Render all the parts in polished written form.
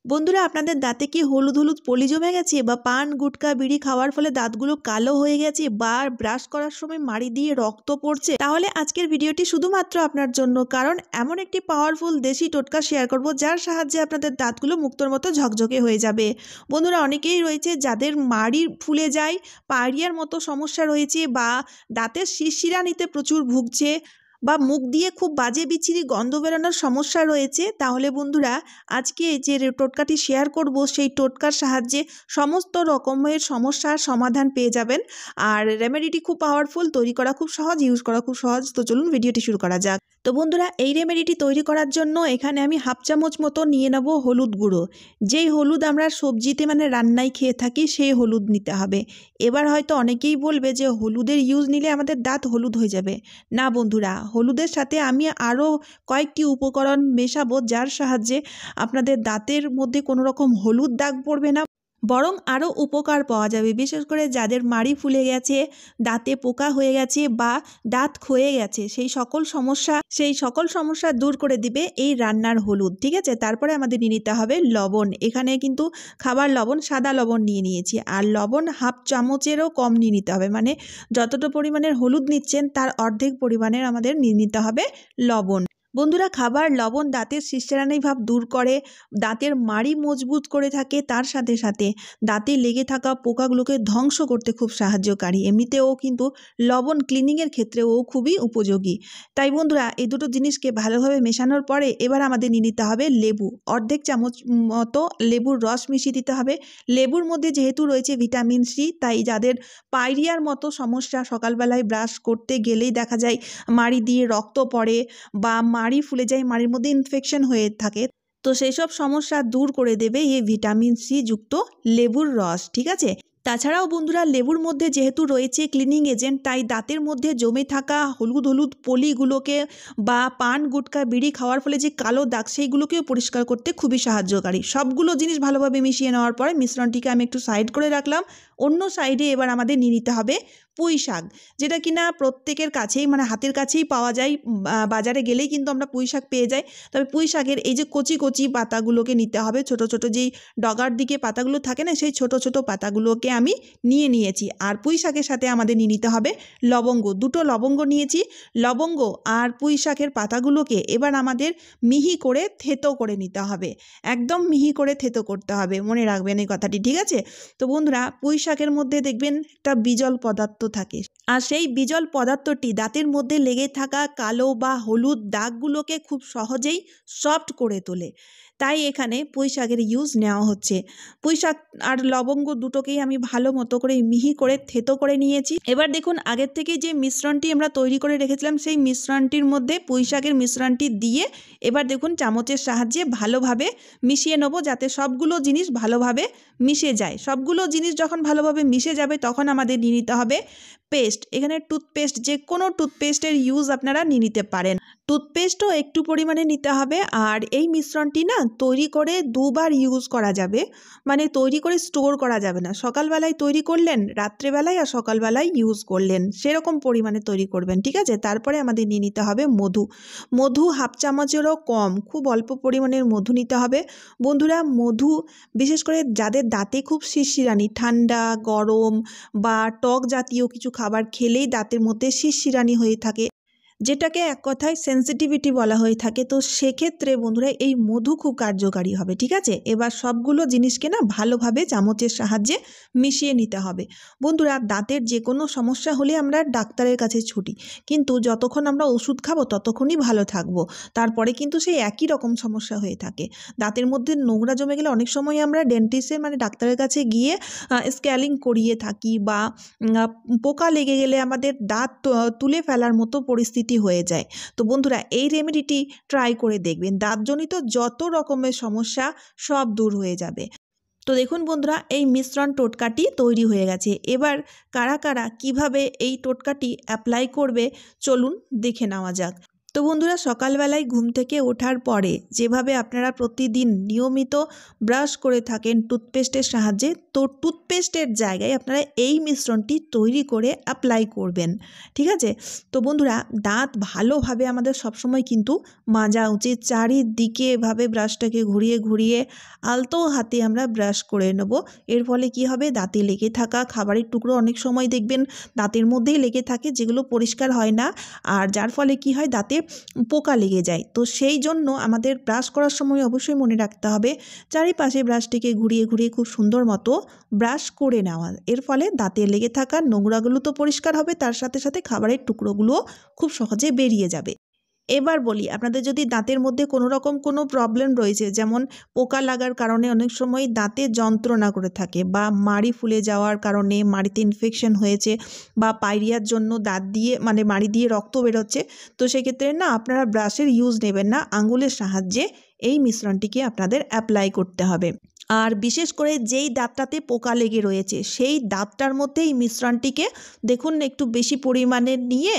বন্ধুরা, আপনাদের দাঁতে কি হলুদ হলুদ পলি জমে গেছে, বা পান গুটকা বিড়ি খাওয়ার ফলে দাঁতগুলো কালো হয়ে গেছে, বা ব্রাশ করার সময় মাড়ি দিয়ে রক্ত পড়ছে? তাহলে আজকের ভিডিওটি শুধুমাত্র আপনার জন্য, কারণ এমন একটি পাওয়ারফুল দেশি টোটকা শেয়ার করব যার সাহায্যে আপনাদের দাঁতগুলো মুক্তোর মতো ঝকঝকে হয়ে যাবে। বন্ধুরা, অনেকেই রয়েছে যাদের মাড়ি ফুলে যায়, পায়রিয়ার মতো সমস্যা রয়েছে, বা দাঁতের শিরশিরানিতে প্রচুর ভুগছে, বা মুখ দিয়ে খুব বাজে বিচ্ছিরি গন্ধ বেরোনোর সমস্যা রয়েছে। তাহলে বন্ধুরা, আজকে যে টোটকাটি শেয়ার করব সেই টোটকার সাহায্যে সমস্ত রকমের সমস্যার সমাধান পেয়ে যাবেন। আর রেমেডিটি খুব পাওয়ারফুল, তৈরি করা খুব সহজ, ইউজ করা খুব সহজ। তো চলুন ভিডিওটি শুরু করা যাক। তো বন্ধুরা, এই রেমেডিটি তৈরি করার জন্য এখানে আমি হাফ চামচ মতো নিয়ে নেব হলুদ গুঁড়ো। যেই হলুদ আমরা সবজিতে মানে রান্নায় খেয়ে থাকি সেই হলুদ নিতে হবে। এবার হয়তো অনেকেই বলবে যে হলুদের ইউজ নিলে আমাদের দাঁত হলুদ হয়ে যাবে। না বন্ধুরা, হলুদের সাথে আমি আরও কয়েকটি উপকরণ মেশাবো যার সাহায্যে আপনাদের দাঁতের মধ্যে কোনো রকম হলুদ দাগ পড়বে না, বরং আরও উপকার পাওয়া যাবে। বিশেষ করে যাদের মাড়ি ফুলে গেছে, দাঁতে পোকা হয়ে গেছে, বা দাঁত ক্ষয়ে গেছে, সেই সকল সমস্যা দূর করে দিবে এই রান্নার হলুদ। ঠিক আছে, তারপরে আমাদের নিয়ে নিতে হবে লবণ। এখানে কিন্তু খাবার লবণ, সাদা লবণ নিয়ে নিয়েছি। আর লবণ হাফ চামচেরও কম নিয়ে নিতে হবে, মানে যতটা পরিমাণের হলুদ নিচ্ছেন তার অর্ধেক পরিমাণের আমাদের নিয়ে নিতে হবে লবণ। বন্ধুরা, খাবার লবণ দাঁতের শিরশিরানি ভাব দূর করে, দাঁতের মাড়ি মজবুত করে থাকে, তার সাথে সাথে দাঁতে লেগে থাকা পোকাগুলোকে ধ্বংস করতে খুব সাহায্যকারী। এমনিতেও কিন্তু লবণ ক্লিনিংয়ের ক্ষেত্রেও খুবই উপযোগী। তাই বন্ধুরা, এই দুটো জিনিসকে ভালোভাবে মেশানোর পরে এবার আমাদের নিয়ে নিতে হবে লেবু। অর্ধেক চামচ মতো লেবুর রস মিশিয়ে দিতে হবে। লেবুর মধ্যে যেহেতু রয়েছে ভিটামিন সি, তাই যাদের পায়রিয়ার মতো সমস্যা, সকালবেলায় ব্রাশ করতে গেলেই দেখা যায় মাড়ি দিয়ে রক্ত পড়ে, বা মাড়ি ফুলে যায়, মাড়ির মধ্যে ইনফেকশন হয়ে থাকে, তো সেই সব সমস্যা দূর করে দেবে এই ভিটামিন সি যুক্ত লেবুর রস। ঠিক আছে, তাছাড়াও বন্ধুরা, লেবুর মধ্যে যেহেতু রয়েছে ক্লিনিং এজেন্ট, তাই দাঁতের মধ্যে জমে থাকা হলুদ হলুদ পলিগুলোকে, বা পান গুটকা বিড়ি খাওয়ার ফলে যে কালো দাগ, সেইগুলোকেও পরিষ্কার করতে খুবই সাহায্যকারী। সবগুলো জিনিস ভালোভাবে মিশিয়ে নেওয়ার পরে মিশ্রণটিকে আমি একটু সাইড করে রাখলাম। অন্য সাইডে এবার আমাদের নিয়ে নিতে হবে পুঁই শাক, যেটা কিনা প্রত্যেকের কাছেই মানে হাতের কাছেই পাওয়া যায়। বাজারে গেলেই কিন্তু আমরা পুঁই শাক পেয়ে যাই। তবে পুঁই শাকের এই যে কচি কচি পাতাগুলোকে নিতে হবে। ছোট ছোট যেই ডগার দিকে পাতাগুলো থাকে না, সেই ছোট ছোট পাতাগুলোকে আমি নিয়ে নিয়েছি। আর পুঁই শাকের সাথে আমাদের নিয়ে নিতে হবে লবঙ্গ। দুটো লবঙ্গ নিয়েছি। লবঙ্গ আর পুঁই শাকের পাতাগুলোকে এবার আমাদের মিহি করে থেতো করে নিতে হবে। একদম মিহি করে থেতো করতে হবে, মনে রাখবেন এই কথাটি। ঠিক আছে, তো বন্ধুরা, পুঁই শাকের মধ্যে দেখবেন একটা বিজল পদার্থ থাকে, আর সেই বিজল পদার্থটি দাঁতের মধ্যে লেগে থাকা কালো বা হলুদ দাগগুলোকে খুব সহজেই সফট করে তোলে। তাই এখানে পুঁই শাকের ইউজ নেওয়া হচ্ছে। পুঁই শাক আর লবঙ্গ দুটোকেই আমি ভালো মতো করে মিহি করে থেতো করে নিয়েছি। এবার দেখুন, আগের থেকে যে মিশ্রণটি আমরা তৈরি করে রেখেছিলাম, সেই মিশ্রণটির মধ্যে পুঁই শাকের মিশ্রণটি দিয়ে এবার দেখুন চামচের সাহায্যে ভালোভাবে মিশিয়ে নেব, যাতে সবগুলো জিনিস ভালোভাবে মিশে যায়। সবগুলো জিনিস যখন ভালোভাবে মিশে যাবে, তখন আমাদের নিয়ে নিতে হবে পেস্ট। এখানে টুথপেস্ট, যে কোনো টুথপেস্টের ইউজ আপনারা নিয়ে নিতে পারেন। টুথপেস্টও একটু পরিমাণে নিতে হবে। আর এই মিশ্রণটি না তৈরি করে দুবার ইউজ করা যাবে, মানে তৈরি করে স্টোর করা যাবে না। সকালবেলায় তৈরি করলেন, রাত্রেবেলায় আর সকালবেলায় ইউজ করলেন, সেরকম পরিমাণে তৈরি করবেন। ঠিক আছে, তারপরে আমাদের নিয়ে নিতে হবে মধু। মধু হাফ চামচেরও কম, খুব অল্প পরিমাণের মধু নিতে হবে। বন্ধুরা, মধু বিশেষ করে যাদের দাঁতে খুব শিরশিরানি, ঠান্ডা গরম বা টক জাতীয় কিছু খাবার খেলেই দাঁতের মধ্যে শিরশিরানি হয়ে থাকে, যেটাকে এক কথায় সেন্সিটিভিটি বলা হয়ে থাকে, তো সেক্ষেত্রে বন্ধুরা এই মধু খুব কার্যকারী হবে। ঠিক আছে, এবার সবগুলো জিনিসকে না ভালোভাবে চামচের সাহায্যে মিশিয়ে নিতে হবে। বন্ধুরা, দাঁতের যে কোনো সমস্যা হলে আমরা ডাক্তারের কাছে ছুটি, কিন্তু যতক্ষণ আমরা ওষুধ খাবো ততক্ষণই ভালো থাকবো। তারপরে কিন্তু সেই একই রকম সমস্যা হয়ে থাকে। দাঁতের মধ্যে নোংরা জমে গেলে অনেক সময় আমরা ডেন্টিস্টের মানে ডাক্তারের কাছে গিয়ে স্ক্যালিং করিয়ে থাকি, বা পোকা লেগে গেলে আমাদের দাঁত তুলে ফেলার মতো পরিস্থিতি হয়ে যায়। তো বন্ধুরা, এই রেমেডিটি ট্রাই করে দেখবেন, দাঁতজনিত যত রকমের সমস্যা সব দূর হয়ে যাবে। তো দেখুন বন্ধুরা, এই মিশ্রণ টোটকাটি তৈরি হয়ে গেছে। এবার কারা কারা কিভাবে এই টোটকাটি অ্যাপ্লাই করবে চলুন দেখে নেওয়া যাক। তো বন্ধুরা, সকালবেলায় ঘুম থেকে ওঠার পরে যেভাবে আপনারা প্রতিদিন নিয়মিত ব্রাশ করে থাকেন টুথপেস্টের সাহায্যে, তো টুথপেস্টের জায়গায় আপনারা এই মিশ্রণটি তৈরি করে অ্যাপ্লাই করবেন, ঠিক আছে? তো বন্ধুরা, দাঁত ভালোভাবে আমাদের সবসময় কিন্তু মাজা উচিত। চারিদিকে এভাবে ব্রাশটাকে ঘুরিয়ে ঘুরিয়ে আলতো হাতে আমরা ব্রাশ করে নেব। এর ফলে কি হবে, দাঁতে লেগে থাকা খাবারের টুকরো অনেক সময় দেখবেন দাঁতের মধ্যেই লেগে থাকে, যেগুলো পরিষ্কার হয় না, আর যার ফলে কি হয়, দাঁতে পোকা লেগে যায়। তো সেই জন্য আমাদের ব্রাশ করার সময় অবশ্যই মনে রাখতে হবে চারিপাশে ব্রাশটিকে ঘুরিয়ে ঘুরিয়ে খুব সুন্দর মতো ব্রাশ করে নেওয়া। এর ফলে দাঁতে লেগে থাকা নোংরাগুলো তো পরিষ্কার হবে, তার সাথে সাথে খাবারের টুকরোগুলোও খুব সহজে বেরিয়ে যাবে। এবার বলি, আপনাদের যদি দাঁতের মধ্যে কোনো রকম কোনো প্রবলেম রয়েছে, যেমন পোকা লাগার কারণে অনেক সময় দাঁতে যন্ত্রণা করে থাকে, বা মাড়ি ফুলে যাওয়ার কারণে মাড়িতে ইনফেকশন হয়েছে, বা পায়রিয়ার জন্য দাঁত দিয়ে মাড়ি দিয়ে রক্ত বেরোচ্ছে, তো সেক্ষেত্রে না আপনারা ব্রাশের ইউজ নেবেন না, আঙুলের সাহায্যে এই মিশ্রণটিকে আপনাদের অ্যাপ্লাই করতে হবে। আর বিশেষ করে যেই দাঁতটাতে পোকা লেগে রয়েছে সেই দাঁতটার মধ্যে এই মিশ্রণটিকে দেখুন একটু বেশি পরিমাণে নিয়ে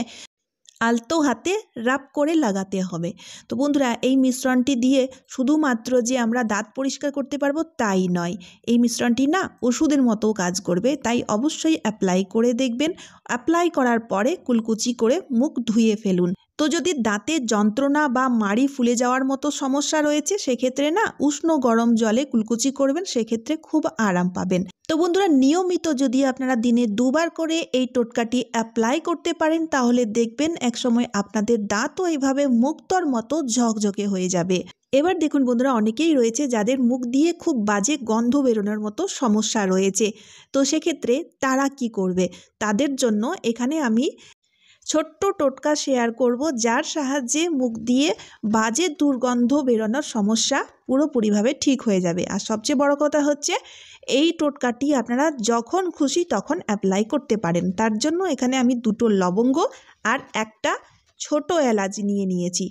আলতো হাতে রাব করে লাগাতে হবে। তো বন্ধুরা, এই মিশ্রণটি দিয়ে শুধুমাত্র যে আমরা দাঁত পরিষ্কার করতে পারবো তাই নয়, এই মিশ্রণটি না ওষুধের মতো কাজ করবে, তাই অবশ্যই অ্যাপ্লাই করে দেখবেন। অ্যাপ্লাই করার পরে কুলকুচি করে মুখ ধুয়ে ফেলুন। তো যদি দাঁতে যন্ত্রণা বা মাড়ি ফুলে যাওয়ার মতো সমস্যা রয়েছে, সেক্ষেত্রে না উষ্ণ গরম জলে কুলকুচি করবেন, সেক্ষেত্রে খুব আরাম পাবেন। তো বন্ধুরা, নিয়মিত যদি আপনারা দিনে 2 বার করে এই টোটকাটি অ্যাপ্লাই করতে পারেন, তাহলে দেখবেন একসময় আপনাদের দাঁতও এইভাবে মুক্তোর মতো ঝকঝকে হয়ে যাবে। এবার দেখুন বন্ধুরা, অনেকেই রয়েছে যাদের মুখ দিয়ে খুব বাজে গন্ধ বেরোনোর মতো সমস্যা রয়েছে। তো সেক্ষেত্রে তারা কি করবে? তাদের জন্য এখানে আমি ছোট্ট টোটকা শেয়ার করব, যার সাহায্যে মুখ দিয়ে বাজে দুর্গন্ধ বেরোনোর সমস্যা পুরোপুরিভাবে ঠিক হয়ে যাবে। আর সবচেয়ে বড় কথা হচ্ছে, এই টোটকাটি আপনারা যখন খুশি তখন অ্যাপ্লাই করতে পারেন। তার জন্য এখানে আমি 2টো লবঙ্গ আর একটা ছোট এলাচ নিয়ে নিয়েছি।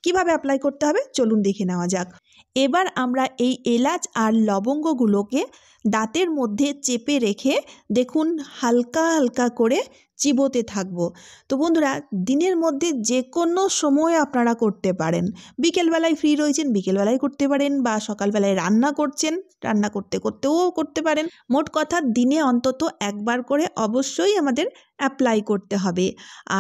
কিভাবে অ্যাপ্লাই করতে হবে চলুন দেখে নেওয়া যাক। এবার আমরা এই এলাচ আর লবঙ্গগুলোকে দাঁতের মধ্যে চেপে রেখে দেখুন হালকা হালকা করে চিবোতে থাকবো। তো বন্ধুরা, দিনের মধ্যে যে কোনো সময় আপনারা করতে পারেন। বিকেলবেলায় ফ্রি রয়েছেন, বিকেলবেলায় করতে পারেন, বা সকালবেলায় রান্না করছেন, রান্না করতে করতেও করতে পারেন। মোট কথা, দিনে অন্তত একবার করে অবশ্যই আমাদের অ্যাপ্লাই করতে হবে।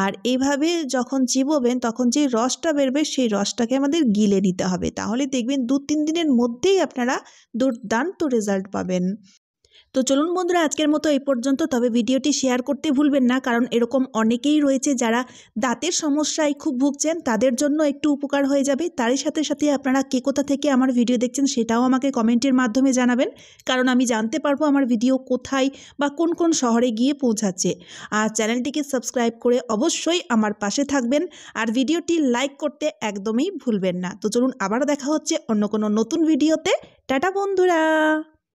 আর এইভাবে যখন চিবোবেন তখন যে রসটা বেরবে সেই রসটাকে আমাদের গিলে নিতে হবে, তাহলে দেখবেন 2-3 দিনের মধ্যেই আপনারা দুর্দান্ত রেজাল্ট পাবেন। তো চলুন বন্ধুরা, আজকের মতো এই পর্যন্ত। তবে ভিডিওটি শেয়ার করতে ভুলবেন না, কারণ এরকম অনেকেই রয়েছে যারা দাঁতের সমস্যায় খুব ভুগছেন, তাদের জন্য একটু উপকার হয়ে যাবে। তারই সাথে সাথে আপনারা কে কোথা থেকে আমার ভিডিও দেখছেন সেটাও আমাকে কমেন্টের মাধ্যমে জানাবেন, কারণ আমি জানতে পারবো আমার ভিডিও কোথায় বা কোন কোন শহরে গিয়ে পৌঁছাচ্ছে। আর চ্যানেলটিকে সাবস্ক্রাইব করে অবশ্যই আমার পাশে থাকবেন, আর ভিডিওটি লাইক করতে একদমই ভুলবেন না। তো চলুন, আবার দেখা হচ্ছে অন্য কোনো নতুন ভিডিওতে। টাটা বন্ধুরা।